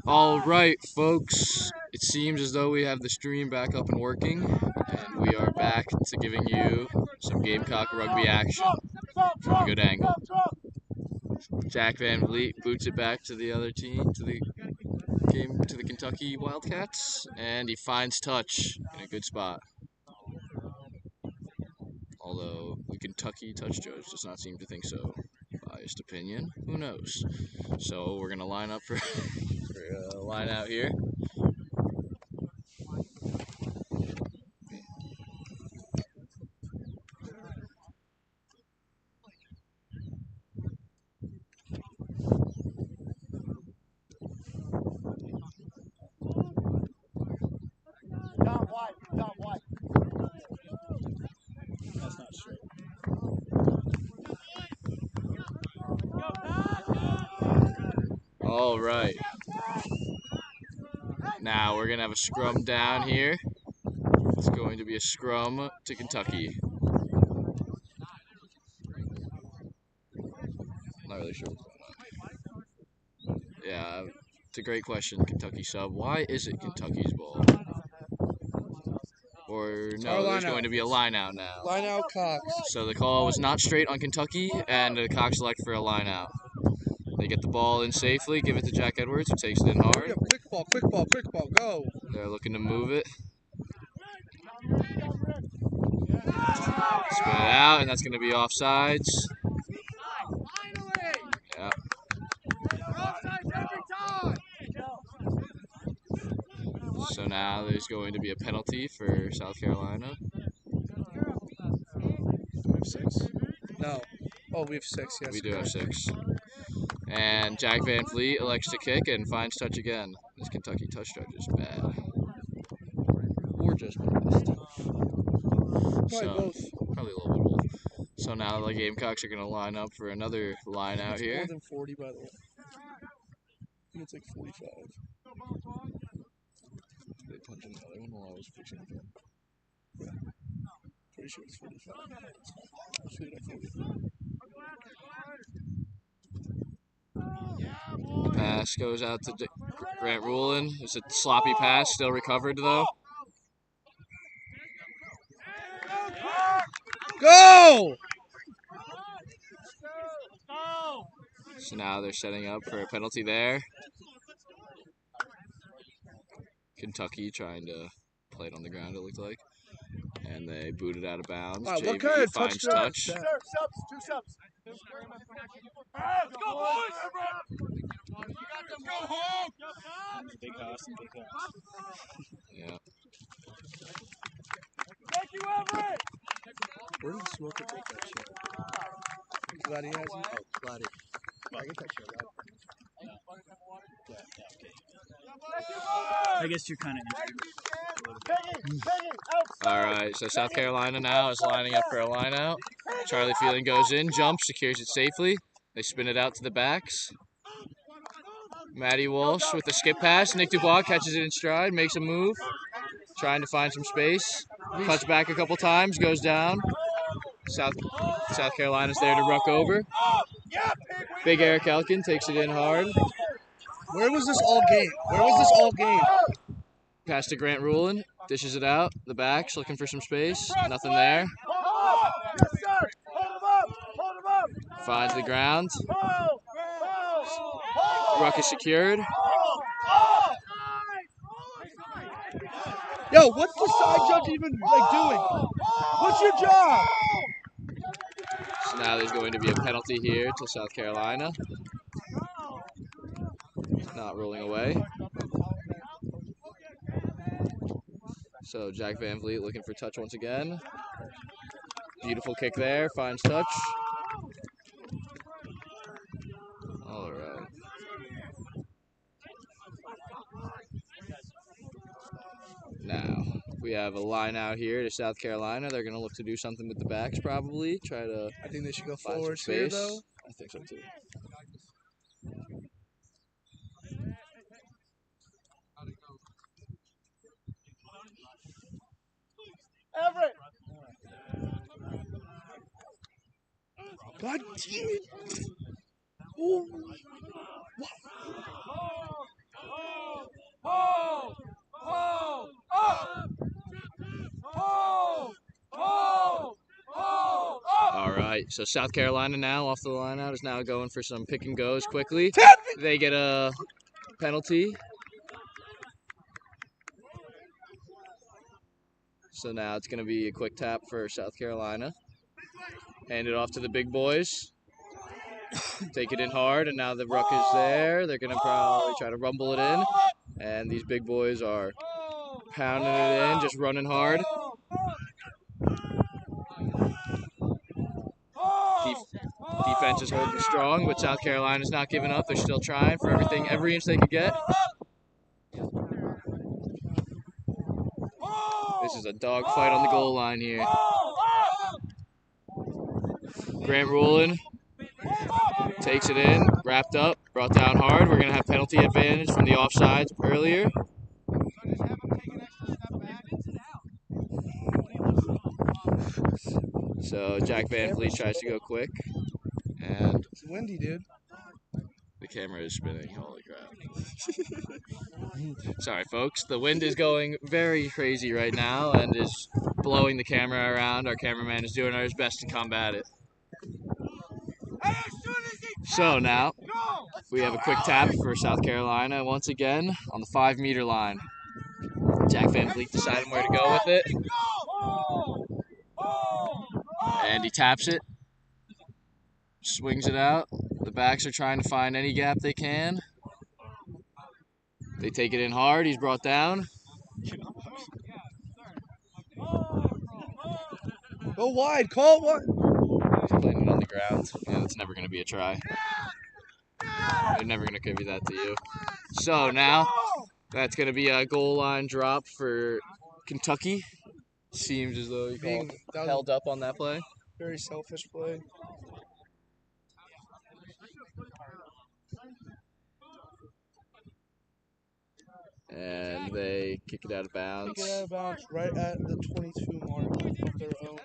All right, folks. It seems as though we have the stream back up and working, and we are back to giving you some Gamecock rugby action from a good angle. Jack Van Vliet boots it back to the other team, to the Kentucky Wildcats, and he finds touch in a good spot. Although the Kentucky touch judge does not seem to think so. Biased opinion, who knows? So we're gonna line up for a line out here. That's not straight. All right. Now we're gonna have a scrum down here. It's going to be a scrum to Kentucky. Not really sure what's going on. Yeah, it's a great question, Kentucky sub. Why is it Kentucky's ball? Or no, there's going to be a line out now. Line out, Cox. So the call was not straight on Kentucky, and the Cox elect for a line out. They get the ball in safely, give it to Jack Edwards, who takes it in hard. Quick ball, go. They're looking to move it. Spin it out, and that's going to be offsides. Yeah. So now there's going to be a penalty for South Carolina. We have 6? No. Oh, we have 6, yes. We do have 6. And Jack Van Vliet elects to kick and finds touch again. This Kentucky touch judge is bad. Or just biased. Probably Probably a little bit both. So now the Gamecocks are going to line up for another line out here. More than 40, by the way. I think it's like 45. They punch another one while I was fixing it. Yeah. Pretty sure it's 45. Shoot at 45. The pass goes out to Grant Rulin. It's a sloppy pass, still recovered though. Go! So now they're setting up for a penalty there. Kentucky trying to play it on the ground, it looked like. And they booted out of bounds. Wow, JV what kind of finds touch. Two subs. Let's go, boys! Go home! Big house. Yeah. Thank you, Everett! Where did Smoker take that shit? Glad he has it? Oh, glad it. I get that shit, right? I guess you're kind of All right, so South Carolina now is lining up for a line out. Charlie Fielding goes in, jumps, secures it safely. They spin it out to the backs. Matty Walsh with a skip pass. Nick Dubois catches it in stride, makes a move, trying to find some space. Cuts back a couple times, goes down. South Carolina's there to ruck over. Big Eric Elkin takes it in hard. Where was this all game? Pass to Grant Rulin, dishes it out. The backs looking for some space. Nothing there. Finds the ground. Ruck is secured. Yo, what's the side judge even doing? What's your job? So now there's going to be a penalty here to South Carolina. Not rolling away. So Jack Van Vliet looking for touch once again. Beautiful kick there, finds touch. All right. Now, we have a line out here to South Carolina. They're going to look to do something with the backs probably. Try to I think they should go find some forward here, space. though. I think so too. Everett! God damn it! Oh, what? So South Carolina now off the line out is now going for some pick and goes quickly. They get a penalty. So now it's going to be a quick tap for South Carolina. Hand it off to the big boys. Take it in hard, and now the ruck is there. They're going to probably try to rumble it in. And these big boys are pounding it in, just running hard. Defense is holding strong, but South Carolina's not giving up. They're still trying for every inch they could get. This is a dog fight on the goal line here. Grant Rowland takes it in, wrapped up, brought down hard. We're going to have penalty advantage from the offsides earlier. So Jack Van Vliet tries to go quick, and It's windy, dude. the camera is spinning. Holy crap. Sorry, folks. The wind is going very crazy right now and is blowing the camera around. Our cameraman is doing his best to combat it. So now we have a quick tap for South Carolina once again on the 5-meter line. Jack Van Vliet deciding where to go with it. And he taps it. Swings it out. The backs are trying to find any gap they can. They take it in hard. He's brought down. Go wide. Call it wide. He's laying it on the ground. Yeah, that's never going to be a try. They're never going to give you that to you. So now that's going to be a goal line drop for Kentucky. Seems as though he got held up on that play. Very selfish play. And they kick it out of bounds. Kick it out of bounds right at the 22 mark of their own.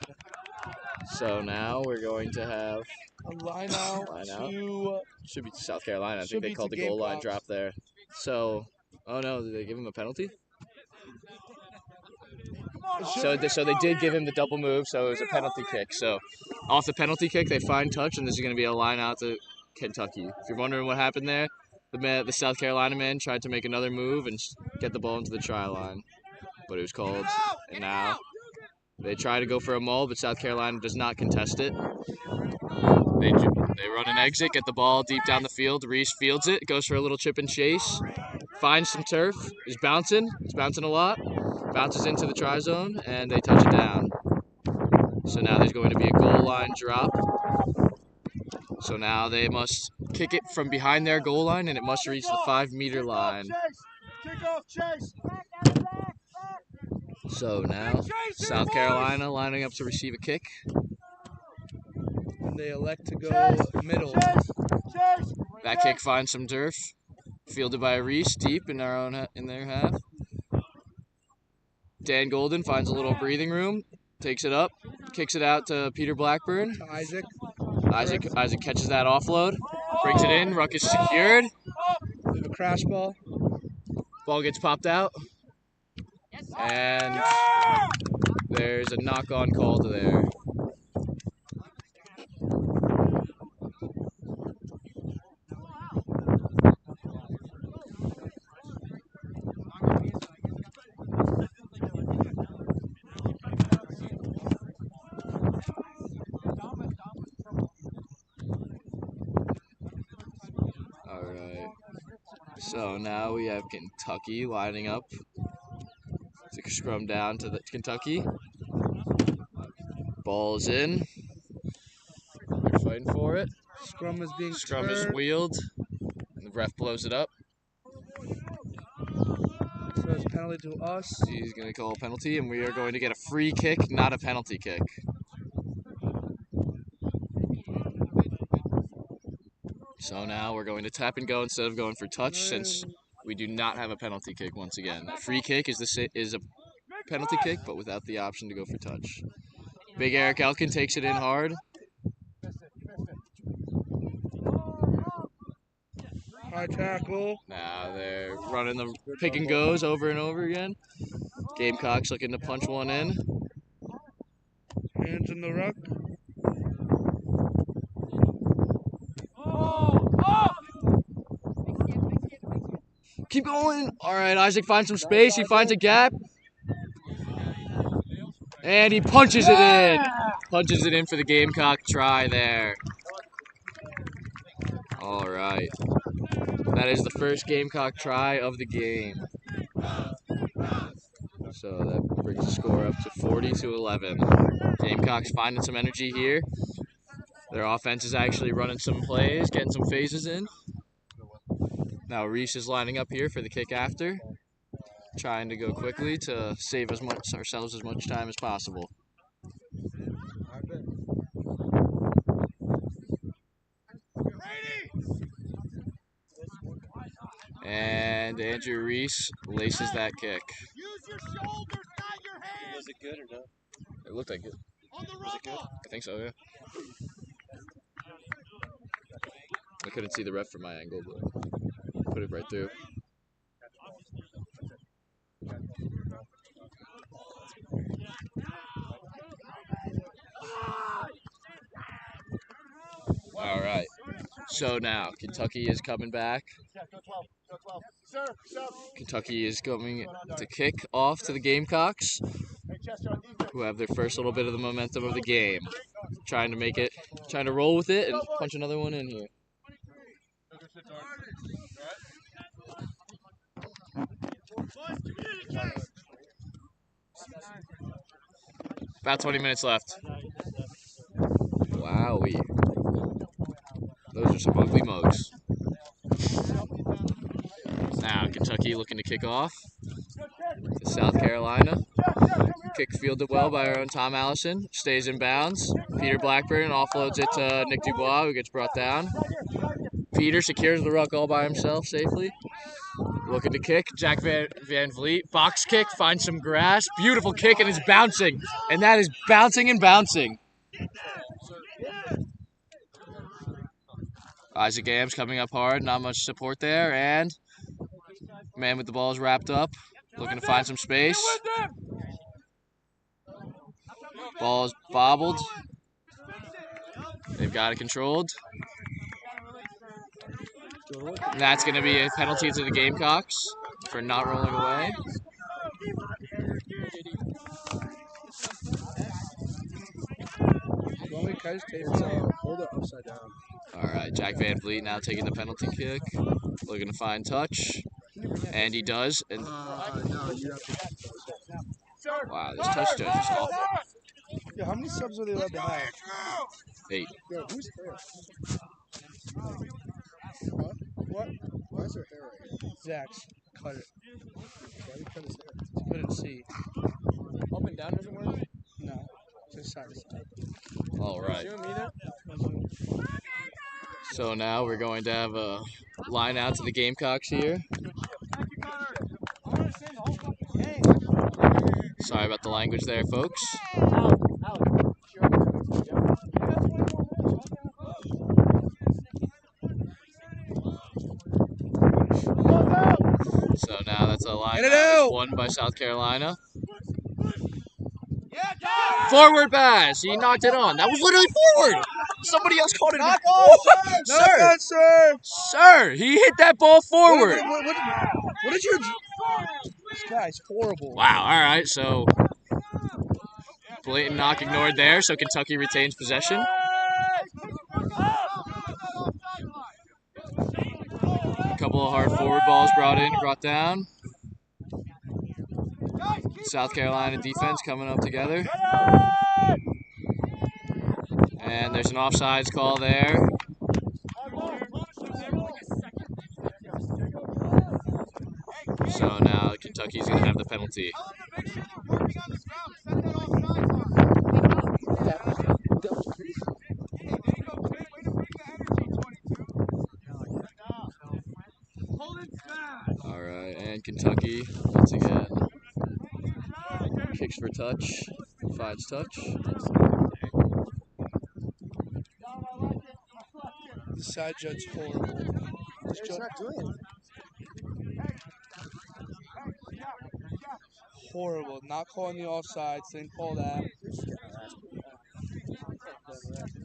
So now we're going to have a line out. To should be South Carolina. I think they called the goal line drop there. So, oh no, did they give him a penalty? So they did give him the double move, so it was a penalty kick. So off the penalty kick, they find touch, and this is going to be a line out to Kentucky. If you're wondering what happened there, the South Carolina man tried to make another move and get the ball into the try line, but it was called. And now they try to go for a maul, but South Carolina does not contest it. They run an exit, get the ball deep down the field. Reese fields it, goes for a little chip and chase, finds some turf, is bouncing. It's bouncing a lot. Bounces into the try zone, and they touch it down. So now there's going to be a goal line drop. So now they must kick it from behind their goal line, and it must reach the 5-meter line. So now South Carolina lining up to receive a kick. And they elect to go middle. That kick finds some turf, fielded by Reese deep in their half. Dan Golden finds a little breathing room, takes it up, kicks it out to Peter Blackburn. Isaac catches that offload, brings it in, ruck is secured. We have a crash ball. Ball gets popped out. And there's a knock-on call to there. So now we have Kentucky lining up to scrum down to Kentucky. Ball's in. They're fighting for it. Scrum is being Scrum is wheeled. And the ref blows it up. So it's penalty to us. He's going to call a penalty, and we are going to get a free kick, not a penalty kick. So now we're going to tap and go instead of going for touch, since we do not have a penalty kick once again. A free kick is a penalty kick, but without the option to go for touch. Big Eric Elkin takes it in hard. High tackle. Now they're running the pick and goes over and over again. Gamecocks looking to punch one in. Hands in the ruck. Keep going. All right, Isaac finds some space. He finds a gap. And he punches it in. Punches it in for the Gamecock try there. All right. That is the first Gamecock try of the game. So that brings the score up to 40-11. Gamecocks finding some energy here. Their offense is actually running some plays, getting some phases in. Now Reese is lining up here for the kick after, trying to go quickly to save ourselves as much time as possible. And Andrew Reese laces that kick. Use your shoulders, not your hands. Was it good or no? It looked like it. On the Was it good? I think so, yeah. I couldn't see the ref from my angle, but put it right through. All right. So now Kentucky is coming back. Go 12. Go 12. Sir, sub. Kentucky is going to kick off to the Gamecocks, Hey, Chester on defense. who have their first little bit of the momentum of the game. Trying to roll with it and punch another one in here. About 20 minutes left. Wowee. Those are some ugly mugs. Now Kentucky looking to kick off to South Carolina. Kick fielded well by our own Tom Allison. Stays in bounds. Peter Blackburn offloads it to Nick Dubois, who gets brought down. Peter secures the ruck all by himself safely. Looking to kick. Jack Van Vliet. Box kick. Finds some grass. Beautiful kick, and it's bouncing. And that is bouncing and bouncing. Isaac Gams coming up hard. Not much support there. And man with the ball is wrapped up. Looking to find some space. Ball is bobbled. They've got it controlled. And that's going to be a penalty to the Gamecocks for not rolling away. Hold it upside down. All right, Jack Van Vliet now taking the penalty kick. Looking to find touch. And he does. And No, you have to. wow, this touch judge is awful. Yeah, how many subs are they allowed to have? 8. Yo, who's hair? Huh? What? Why is there hair right here? Zach's. Cut it. Why do you cut his hair? He couldn't see. Up and down doesn't work? No. Just side to side. All right. You mean it? So now we're going to have a line out to the Gamecocks here. Sorry about the language there, folks. So now that's a line out won by South Carolina. Forward pass. He knocked it on. That was literally forward. Somebody else caught it. Sir, sir! sir, he hit that ball forward. What did you... This guy's horrible. Wow, all right, so blatant knock ignored there, so Kentucky retains possession. A couple of hard forward balls brought down. South Carolina defense coming up together. And there's an offsides call there. So now Kentucky's going to have the penalty. All right, and Kentucky once again kicks for touch, finds touch. The side judge's horrible. He's not doing it. Horrible. Not calling the offsides. Didn't call that.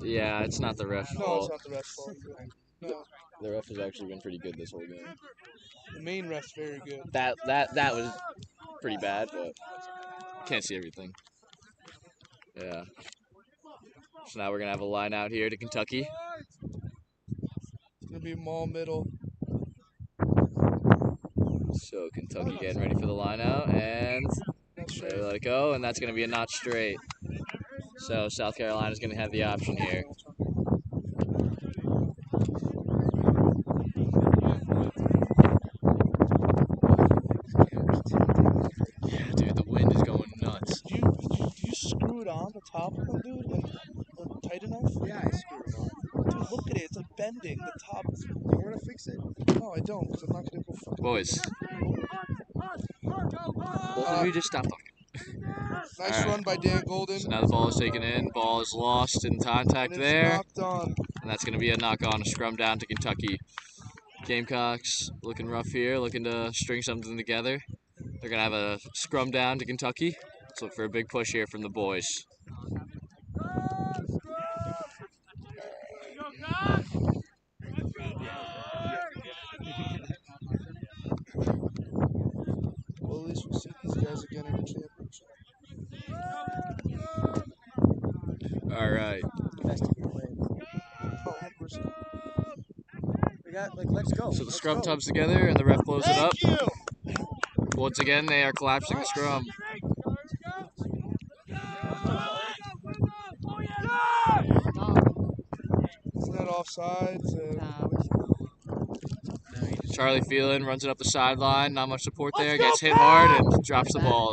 Yeah, it's not the ref's No, fault. it's not the ref's fault. No. The ref has actually been pretty good this whole game. The main ref's very good. That was pretty bad, but can't see everything. Yeah. So now we're gonna have a line out here to Kentucky. It's gonna be mall middle. So Kentucky getting ready for the line out, and they let it go, and that's gonna be a not straight. So South Carolina's gonna have the option here. Yeah, dude, the wind is going nuts. Did you screw it on the top of them, dude? Like tight enough? Yeah, I screwed it on. Dude, look at it. It's like bending. The top. You want to fix it? No, I don't, because I'm not gonna go fucking. Boys, both of you just stop talking. Nice All right. run by Dan Golden. So now the ball is taken in. Ball is lost in contact And it's there. knocked on. And that's going to be a knock on, a scrum down to Kentucky. Gamecocks looking rough here, looking to string something together. They're going to have a scrum down to Kentucky. Let's look for a big push here from the boys. Well, at least we'll see these guys again in the championship. All right. Best team wins. Oh, 100%. We got, like, let's go. So the Let's scrum go. tubs together and the ref blows it up. Thank you. Once again, they are collapsing the scrum. Isn't that offsides? Charlie Phelan runs it up the sideline. Not much support there. Gets hit hard and drops the ball.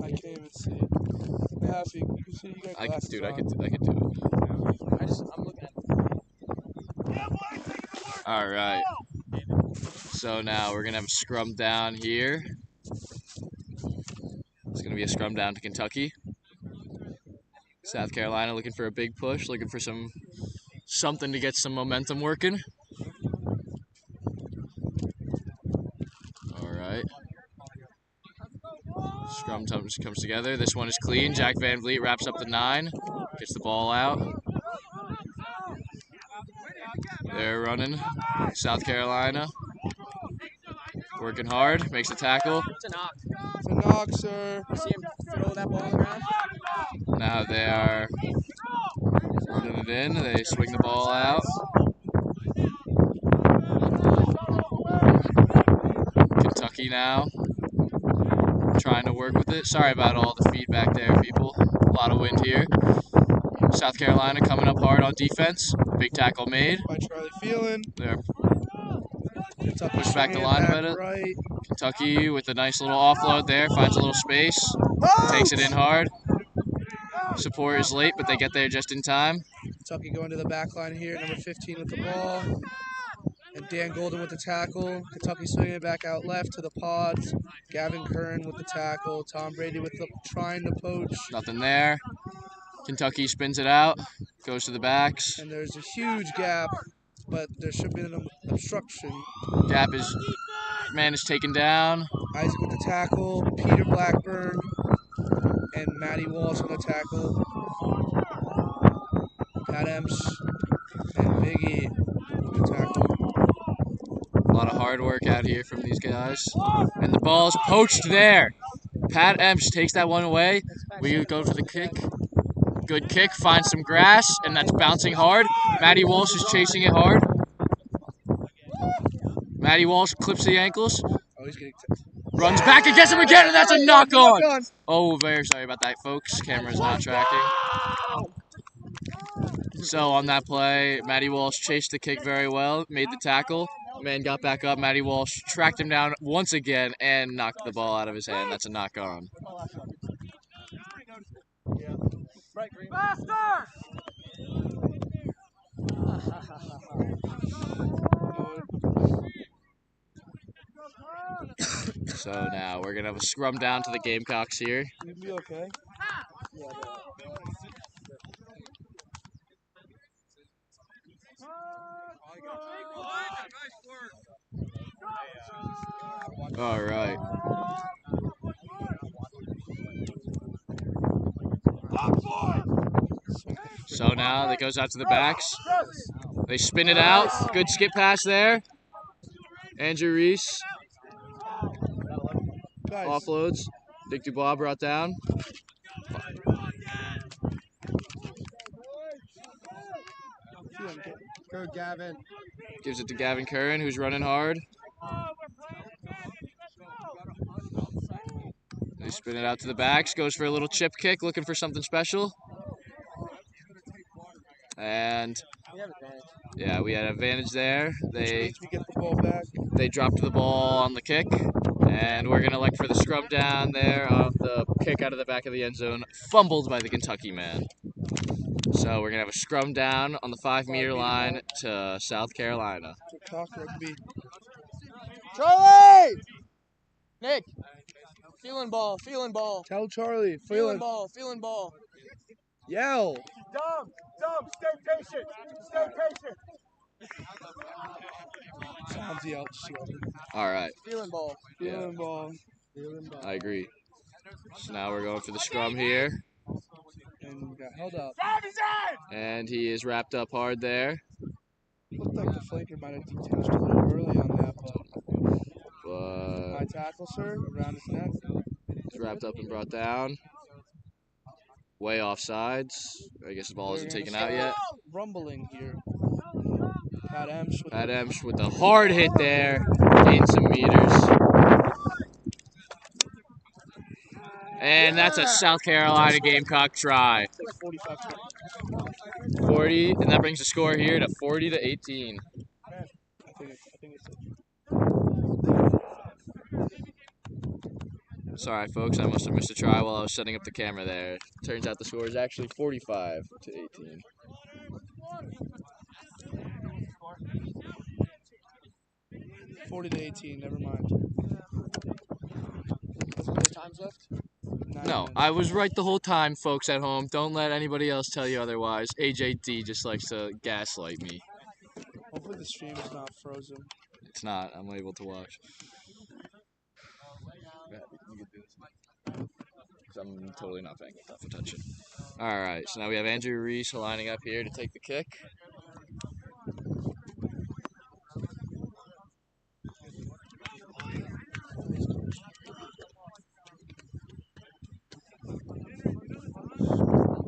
I can't even see. I'm happy. You can see you got glasses Dude, I on. could do it. I'm looking at All right. So now we're going to have a scrum down here. It's going to be a scrum down to Kentucky. South Carolina looking for a big push, looking for something to get some momentum working. All right. Scrum comes together. This one is clean. Jack Van Vliet wraps up the 9, gets the ball out. They're running. South Carolina working hard, makes a tackle. It's a knock. It's a knock, sir. You see him throw that ball on the ground? Now they are running it in. They swing the ball out. Kentucky now trying to work with it. Sorry about all the feedback there, people. A lot of wind here. South Carolina coming up hard on defense. Big tackle made. By Charlie Phelan. They're Kentucky push back the swinging line a back bit. right. Kentucky with a nice little offload there. Finds a little space. Takes it in hard. Support is late, but they get there just in time. Kentucky going to the back line here. Number 15 with the ball. And Dan Golden with the tackle. Kentucky swinging it back out left to the pods. Gavin Kern with the tackle. Tom Brady with the trying to poach. Nothing there. Kentucky spins it out. Goes to the backs. And there's a huge gap, but there should be an obstruction. Gap is, man is taken down. Isaac with the tackle. Peter Blackburn and Matty Walsh with the tackle. Pat Emsch and Biggie with the tackle. A lot of hard work out here from these guys. And the ball is poached there. Pat Emsch takes that one away. We go to the kick. Good kick, finds some grass, and that's bouncing hard. Matty Walsh is chasing it hard. Matty Walsh clips the ankles. Oh, he's getting Runs back and gets him again, and that's a knock on. Oh, very sorry about that, folks. Camera's not tracking. So on that play, Matty Walsh chased the kick very well, made the tackle. Man got back up. Matty Walsh tracked him down once again and knocked the ball out of his hand. That's a knock on. Faster! So now we're going to have a scrum down to the Gamecocks here. You'll be okay. All right. So now that goes out to the backs. They spin it out. Good skip pass there. Andrew Reese Guys, offloads. Dick Dubois brought down. Go, Gavin. Gives it to Gavin Curran, who's running hard. They spin it out to the backs. Goes for a little chip kick, looking for something special. And We have advantage. yeah, we had an advantage there. which means we get the ball back. They dropped the ball on the kick, and we're gonna elect for the scrum down there of the kick out of the back of the end zone, fumbled by the Kentucky man. So we're gonna have a scrum down on the 5-meter line to South Carolina. Talk rugby. Charlie! Nick! Feeling ball, feeling ball. Tell Charlie. Feeling ball, feeling ball. Yell. Dumb, stay patient, stay patient. Sounds yell. All right, Feeling ball. Feeling ball. I agree. So now we're going for the scrum here, And got held up. and he is wrapped up hard there. Looked like the flanker might have detached a little early on that, but But high tackle, sir, around his neck. he's wrapped up and brought down. Way off sides. I guess the ball isn't taken out yet. Rumbling here. Pat Emsch with Pat Emsch with a hard hit there. Gained some meters. And that's a South Carolina Gamecock try. 45 40, and that brings the score here to 40-18. I think it's Sorry, folks, I must have missed a try while I was setting up the camera there. Turns out the score is actually 45-18. 40-18, never mind. Time's left. 9 No, minutes. I was right the whole time, folks at home. Don't let anybody else tell you otherwise. AJD just likes to gaslight me. Hopefully the stream is not frozen. It's not. I'm able to watch. I'm totally not paying enough attention. All right, so now we have Andrew Reese lining up here to take the kick.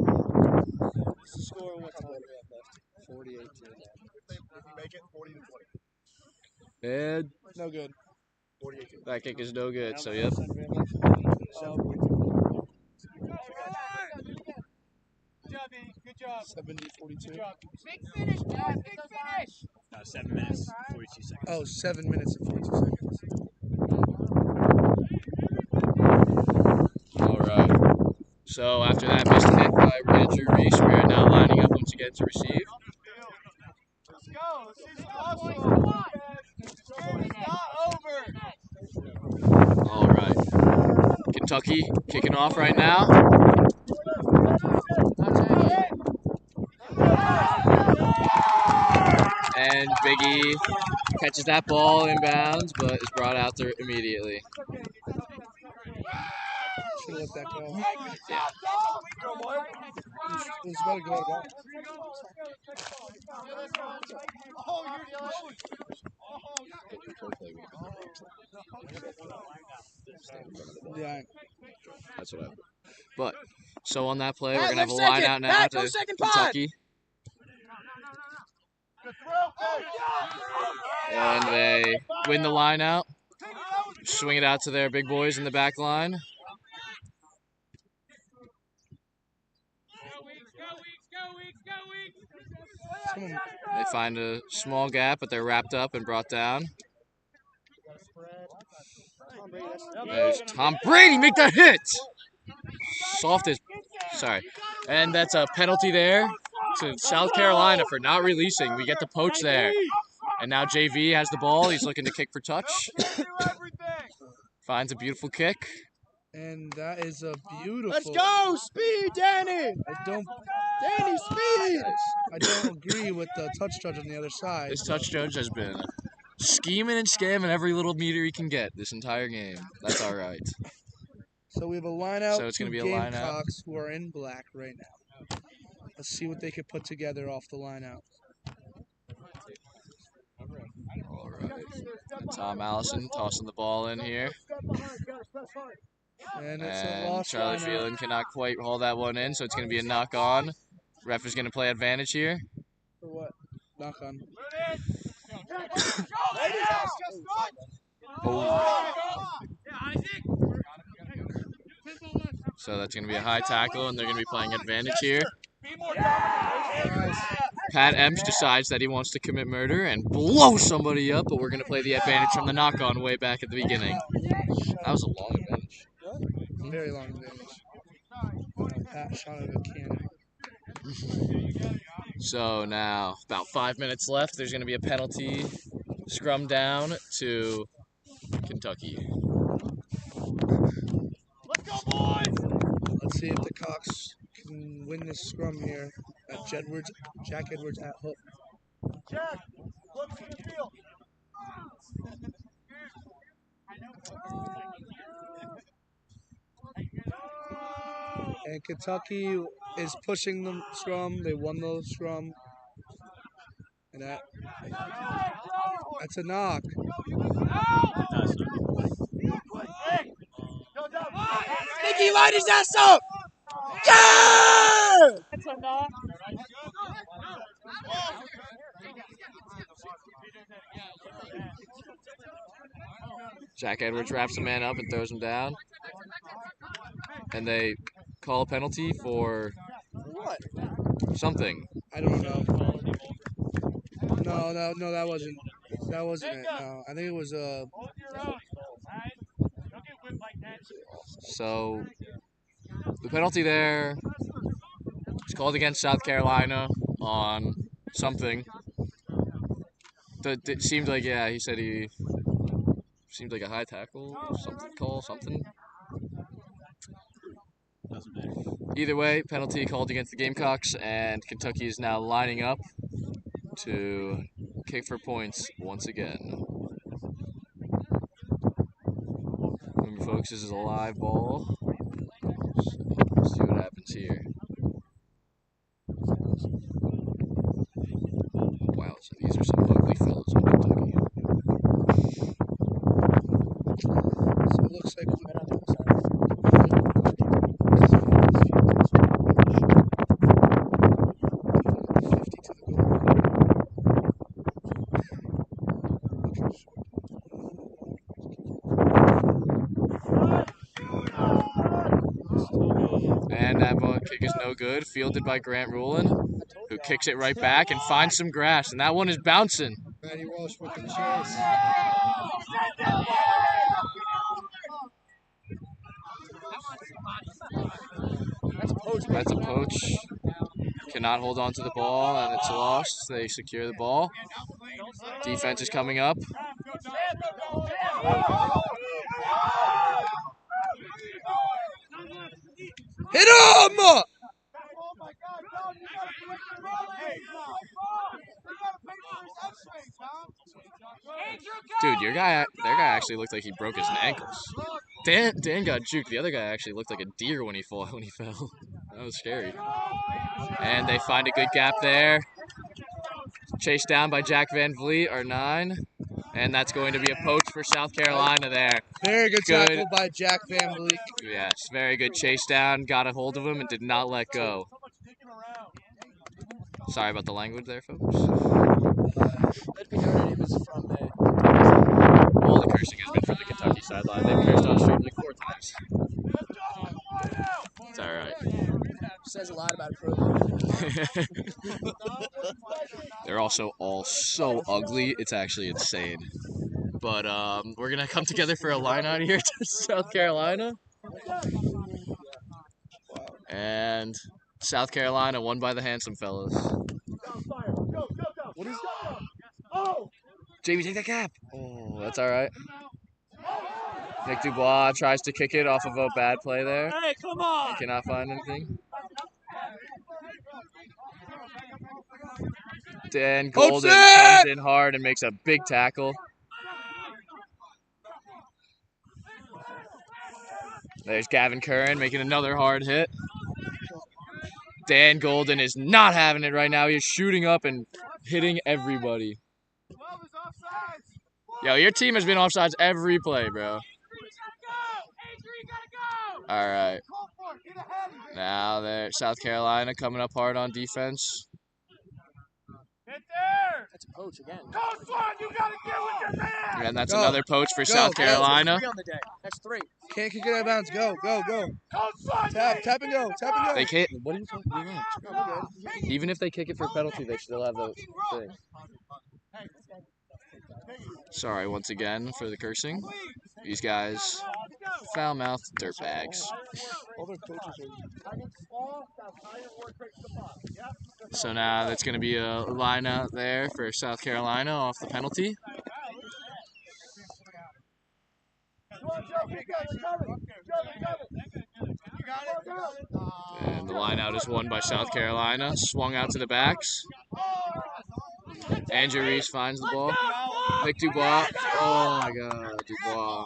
What's the score? What time do we have left? 40-18. If you make it, 40 to 20. And No good. 40-18. that kick is no good, so yep. 70-42. Big finish, guys, big finish. 7 minutes, 42 seconds. Oh, 7 minutes and 42 seconds. All right. So after that missed hit by Andrew Reese, we are now lining up once again to receive. Let's go. This is awesome. It's not over. All right. Kentucky kicking off right now. And Biggie catches that ball inbounds, but is brought out there immediately. Should have let that go. Yeah. It was about to go out of bounds. Yeah. That's what happened. But, so on that play, we're Pat, going to have a left line second. out now Pat, to go second pod. Kentucky. And they win the line out. Swing it out to their big boys in the back line. They find a small gap, but they're wrapped up and brought down. There's Tom Brady, make that hit! Soft as, sorry. And that's a penalty there to South Carolina for not releasing. We get the poach there. And now JV has the ball. He's looking to kick for touch. Finds a beautiful kick. And that is a beautiful. Let's go! Speed, Danny! Danny, speed! I don't agree with the touch judge on the other side. This touch judge has been scheming and scamming every little meter he can get this entire game. That's all right. So we have a line out So it's to gonna be a line out. Gamecocks who are in black right now. Let's see what they could put together off the line out. All right. Tom Allison tossing the ball in here. And it's a And lost Charlie line. Phelan cannot quite haul that one in, so it's going to be a knock on. Ref is going to play advantage here. For what? Knock on. Oh. So that's going to be a high tackle, and they're going to be playing advantage here. Pat Emsch decides that he wants to commit murder and blow somebody up, but we're going to play the advantage from the knock-on way back at the beginning. That was a long advantage. Very long advantage. Pat shot out of a cannon. So now, about 5 minutes left. There's going to be a penalty. Scrum down to Kentucky. Let's see if the Cocks can win this scrum here at Jack Edwards at hook. Jack, look at the field. And Kentucky is pushing the scrum. They won the scrum. And that's a knock. Nicky, light his ass up! Yeah! That's a knock. Jack Edwards wraps the man up and throws him down. And they call a penalty for What? something. I don't know. No, that wasn't it. No, I think it was So the penalty there is called against South Carolina on something. It seemed like, yeah, he said he seemed like a high tackle, something. Either way, penalty called against the Gamecocks, and Kentucky is now lining up to kick for points once again. Remember, folks, this is a live ball. Let's see what happens here. Wow, so these are some ugly fellas in Kentucky. so it looks like And that ball kick is no good. Fielded by Grant Rulin, who kicks it right back and finds some grass. And that one is bouncing. Matty Walsh with the chase. That's a poach. Cannot hold on to the ball, and it's lost. They secure the ball. Defense is coming up. hit him! Dude, their guy actually looked like he broke his ankles. Dan got juked. The other guy actually looked like a deer when he fell. That was scary. And they find a good gap there. Chased down by Jack Van Vliet, our 9. And that's going to be a poach for South Carolina there. Very good tackle by Jack Van Vliet. Yes, very good chase down. Got a hold of him and did not let go. Sorry about the language there, folks. Let me know that he was from there. All the cursing has been from the Kentucky sideline. They've cursed on stream like 4 times. It's all right. Says a lot about a program. They're also all so ugly. It's actually insane. But we're going to come together for a line out here to South Carolina. And South Carolina won by the handsome fellas. What is Jamie, take that cap. Oh, that's all right. Nick Dubois tries to kick it off of a bad play there. Hey, come on! Cannot find anything. Dan Golden comes in hard and makes a big tackle. There's Gavin Curran making another hard hit. Dan Golden is not having it right now. He's shooting up and hitting everybody. Yo, your team has been offsides every play, bro. All right. Now they're South Carolina coming up hard on defense. That's a poach again. And that's Go. another poach for Go. South Go. Carolina. 3 on the day. That's 3. Can't kick it out of bounds. Go. Tap and go. They can't. What are you talking about? Oh, we're good. Even if they kick it for penalty, they still have the thing. Sorry once again for the cursing. These guys, foul-mouthed dirtbags. All their coaches are. So now that's going to be a line out there for South Carolina off the penalty. And the line out is won by South Carolina. Swung out to the backs. Andrew Reese finds the ball. Nick Dubois. Oh my God, Dubois.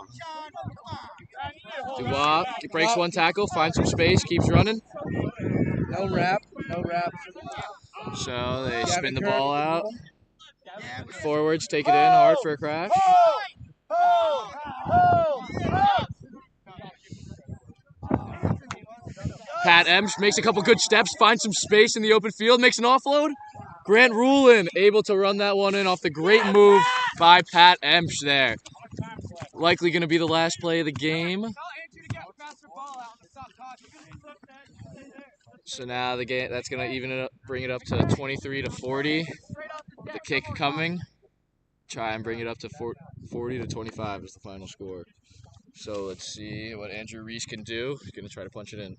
Dubois breaks one tackle, finds some space, keeps running. No wrap. So they spin the ball out. Forwards take it in hard for a crash. Pat Emsch makes a couple good steps, finds some space in the open field, makes an offload. Grant Rulin able to run that one in off the great move by Pat Emsch there. Likely going to be the last play of the game. So now the game that's going to even it up, bring it up to 23-40. The kick coming. Try and bring it up to 40-25 is the final score. So let's see what Andrew Reese can do. He's going to try to punch it in.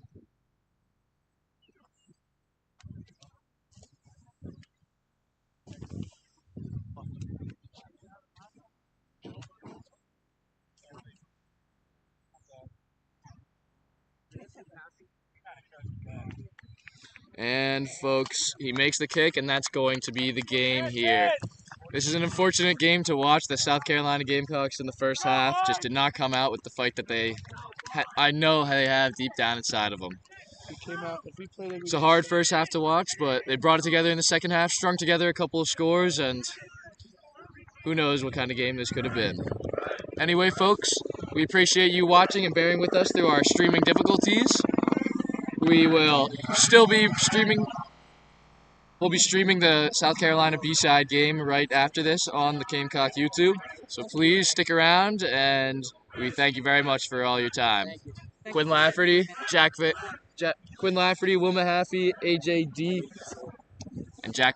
And folks, he makes the kick, and that's going to be the game here. This is an unfortunate game to watch. The South Carolina Gamecocks in the first half just did not come out with the fight that I know they have deep down inside of them. It's a hard first half to watch, but they brought it together in the second half, strung together a couple of scores, and who knows what kind of game this could have been. Anyway, folks, we appreciate you watching and bearing with us through our streaming difficulties. We will still be streaming. We'll be streaming the South Carolina B-side game right after this on the Gamecock YouTube. So please stick around, and we thank you very much for all your time. Quinn Lafferty, Quinn Lafferty, Will Mahaffey, AJ D, and Jack.